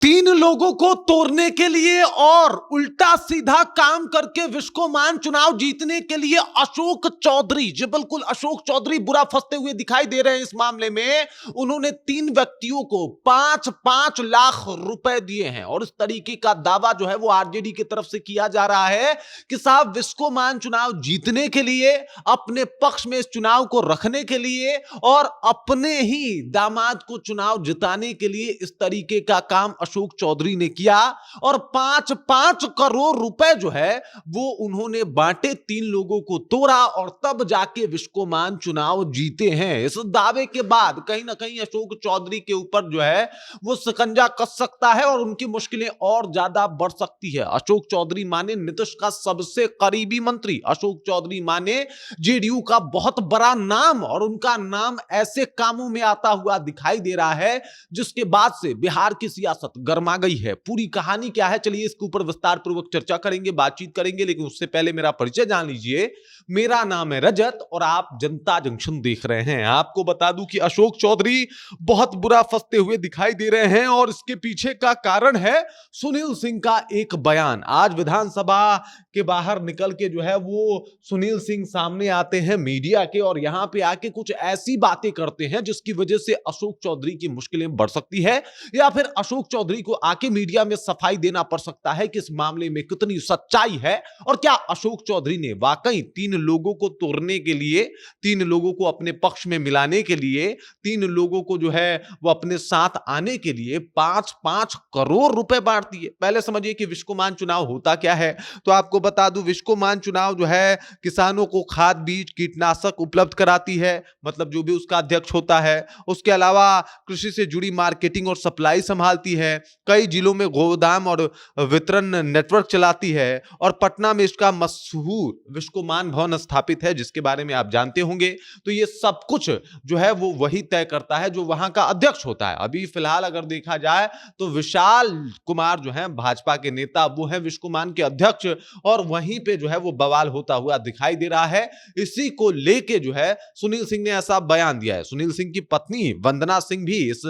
तीन लोगों को तोड़ने के लिए और उल्टा सीधा काम करके विश्वकोमान चुनाव जीतने के लिए अशोक चौधरी, जी बिल्कुल अशोक चौधरी बुरा फंसते हुए दिखाई दे रहे हैं। इस मामले में उन्होंने तीन व्यक्तियों को 5-5 लाख रुपए दिए हैं और इस तरीके का दावा जो है वो आरजेडी की तरफ से किया जा रहा है कि साहब विश्वकोमान चुनाव जीतने के लिए, अपने पक्ष में इस चुनाव को रखने के लिए और अपने ही दामाद को चुनाव जिताने के लिए इस तरीके का काम अशोक चौधरी ने किया और 5-5 करोड़ रुपए जो है वो उन्होंने बांटे, तीन लोगों को तोड़ा और तब जाके विश्वकोमान चुनाव जीते हैं। इस दावे के बाद कहीं ना कहीं अशोक चौधरी के ऊपर जो है वो शिकंजा कस सकता है और उनकी मुश्किलें और ज्यादा बढ़ सकती है। अशोक चौधरी माने नीतीश का सबसे करीबी मंत्री, अशोक चौधरी माने जेडीयू का बहुत बड़ा नाम और उनका नाम ऐसे कामों में आता हुआ दिखाई दे रहा है जिसके बाद से बिहार की सियासत गर्मा गई है। पूरी कहानी क्या है, चलिए इसके ऊपर विस्तार पूर्वक चर्चा करेंगे, बातचीत करेंगे, लेकिन उससे पहले मेरा परिचय जान लीजिए। मेरा नाम है रजत और आप जनता जंक्शन देख रहे हैं। आपको बता दूं कि अशोक चौधरी बहुत बुरा फंसते हुए दिखाई दे रहे हैं और इसके पीछे का कारण है सुनील सिंह का एक बयान। आज विधानसभा के बाहर निकल के जो है वो सुनील सिंह सामने आते हैं मीडिया के और यहां पे आके कुछ ऐसी बातें करते हैं जिसकी वजह से अशोक चौधरी की मुश्किलें बढ़ सकती है या फिर अशोक चौधरी को आके मीडिया में सफाई देना पड़ सकता है कि इस मामले में कितनी सच्चाई है और क्या अशोक चौधरी ने वाकई तीन लोगों को तोड़ने के लिए, तीन लोगों को अपने पक्ष में मिलाने के लिए, तीन लोगों को जो है वो अपने साथ आने के लिए 5-5 करोड़ रुपए बांट दिए। पहले समझिए कि विश्वकोमान चुनाव होता क्या है। तो आपको बता दूं विश्वकोमान चुनाव जो है किसानों को खाद, बीज, कीटनाशक उपलब्ध कराती है, मतलब जो भी उसका अध्यक्ष होता है। उसके अलावा कृषि से जुड़ी मार्केटिंग और सप्लाई संभालती है, कई जिलों में गोदाम और वितरण नेटवर्क चलाती है और पटना में इसका मशहूर विश्वकोमान भवन स्थापित है जिसके बारे में आप जानते होंगे। तो ये सब कुछ जो है वो वही तय करता है जो वहां का अध्यक्ष होता है। अभी फिलहाल अगर देखा जाए तो विशाल कुमार जो है भाजपा के नेता, वो है विश्वकोमान के अध्यक्ष और वहीं पे जो है वो बवाल होता हुआ दिखाई दे रहा है। इसी को लेके जो है सुनील सिंह ने ऐसा बयान दिया है। सुनील सिंह की पत्नी वंदना सिंह भी इस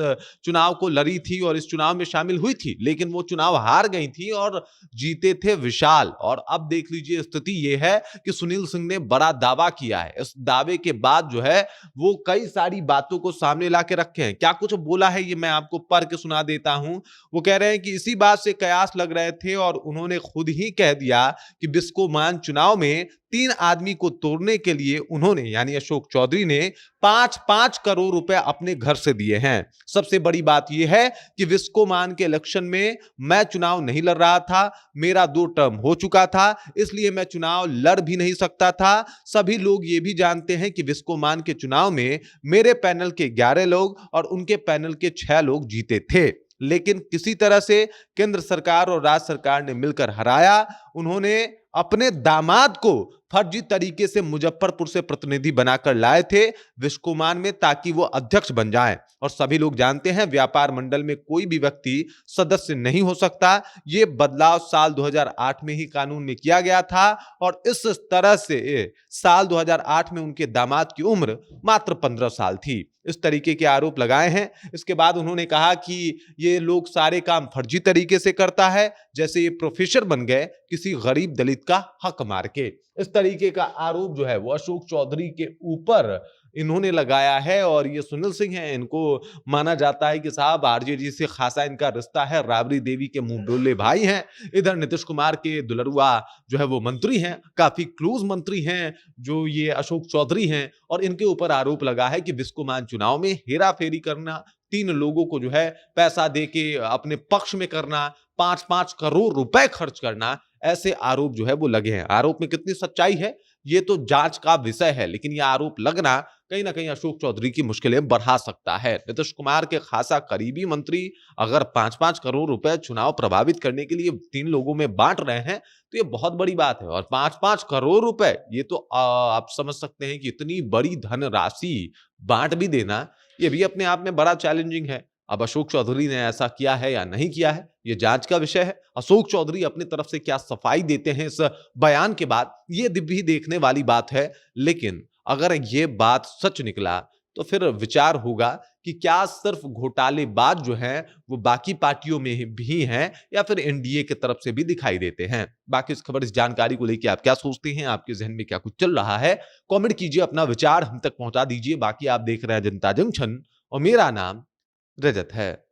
चुनाव को लड़ी थी और इस चुनाव में शामिल हुई थी, लेकिन वो चुनाव हार गई थी और जीते थे विशाल। और अब देख लीजिए स्थिति यह है कि सुनील सिंह ने बड़ा दावा किया है। इस दावे के बाद जो है वो कई सारी बातों को सामने लाके रखे हैं। क्या कुछ बोला है ये मैं आपको पढ़ के सुना देता हूं। वो कह रहे हैं कि इसी बात से कयास लग रहे थे और उन्होंने खुद ही कह दिया कि विश्वकोमान चुनाव में तीन आदमी को तोड़ने के लिए उन्होंने यानी अशोक चौधरी ने 5-5 करोड़ रुपए अपने घर से दिए हैं। सबसे बड़ी बात यह है कि विश्वकोमान के इलेक्शन में मैं चुनाव नहीं लड़ रहा था, मेरा 2 टर्म हो चुका था, इसलिए मैं चुनाव लड़ भी नहीं सकता था। सभी लोग ये भी जानते हैं कि विश्वकोमान के चुनाव में मेरे पैनल के 11 लोग और उनके पैनल के 6 लोग जीते थे, लेकिन किसी तरह से केंद्र सरकार और राज्य सरकार ने मिलकर हराया। उन्होंने अपने दामाद को फर्जी तरीके से मुजफ्फरपुर से प्रतिनिधि बनाकर लाए थे विश्वकोमान में ताकि वो अध्यक्ष बन जाएं। और सभी लोग जानते हैं व्यापार मंडल में कोई भी व्यक्ति सदस्य नहीं हो सकता। ये बदलाव साल 2008 में ही कानून में किया गया था और इस तरह से साल 2008 में उनके दामाद की उम्र मात्र 15 साल थी। इस तरीके के आरोप लगाए हैं। इसके बाद उन्होंने कहा कि ये लोग सारे काम फर्जी तरीके से करता है, जैसे ये प्रोफेसर बन गए किसी गरीब दलित का हक मार के। इस तरीके का आरोप जो है वो अशोक चौधरी के ऊपर इन्होंने लगाया है। और ये सुनील सिंह हैं, इनको माना जाता है कि साहब आरजेडी से खासा इनका रिश्ता है, राबड़ी देवी के मुंह बोले भाई हैं। इधर नीतीश कुमार के दुलरुआ जो है वो मंत्री हैं, काफी क्लोज मंत्री हैं जो ये अशोक चौधरी हैं और इनके ऊपर आरोप लगा है कि विश्वकोमान चुनाव में हेरा फेरी करना, तीन लोगों को जो है पैसा देके अपने पक्ष में करना, 5-5 करोड़ रुपए खर्च करना, ऐसे आरोप जो है वो लगे हैं। आरोप में कितनी सच्चाई है ये तो जांच का विषय है, लेकिन यह आरोप लगना कहीं ना कहीं अशोक चौधरी की मुश्किलें बढ़ा सकता है। नीतीश कुमार के खासा करीबी मंत्री अगर 5-5 करोड़ रुपए चुनाव प्रभावित करने के लिए तीन लोगों में बांट रहे हैं तो ये बहुत बड़ी बात है। और 5-5 करोड़ रुपए ये तो आप समझ सकते हैं कि इतनी बड़ी धनराशि बांट भी देना ये भी अपने आप में बड़ा चैलेंजिंग है। अब अशोक चौधरी ने ऐसा किया है या नहीं किया है ये जांच का विषय है। अशोक चौधरी अपनी तरफ से क्या सफाई देते हैं इस बयान के बाद ये भी देखने वाली बात है। लेकिन अगर ये बात सच निकला तो फिर विचार होगा कि क्या सिर्फ घोटालेबाज जो हैं वो बाकी पार्टियों में भी हैं या फिर एनडीए की तरफ से भी दिखाई देते हैं। बाकी इस खबर, इस जानकारी को लेकर आप क्या सोचते हैं, आपके जहन में क्या कुछ चल रहा है, कमेंट कीजिए, अपना विचार हम तक पहुंचा दीजिए। बाकी आप देख रहे हैं जनता जंक्शन और मेरा नाम रजत है।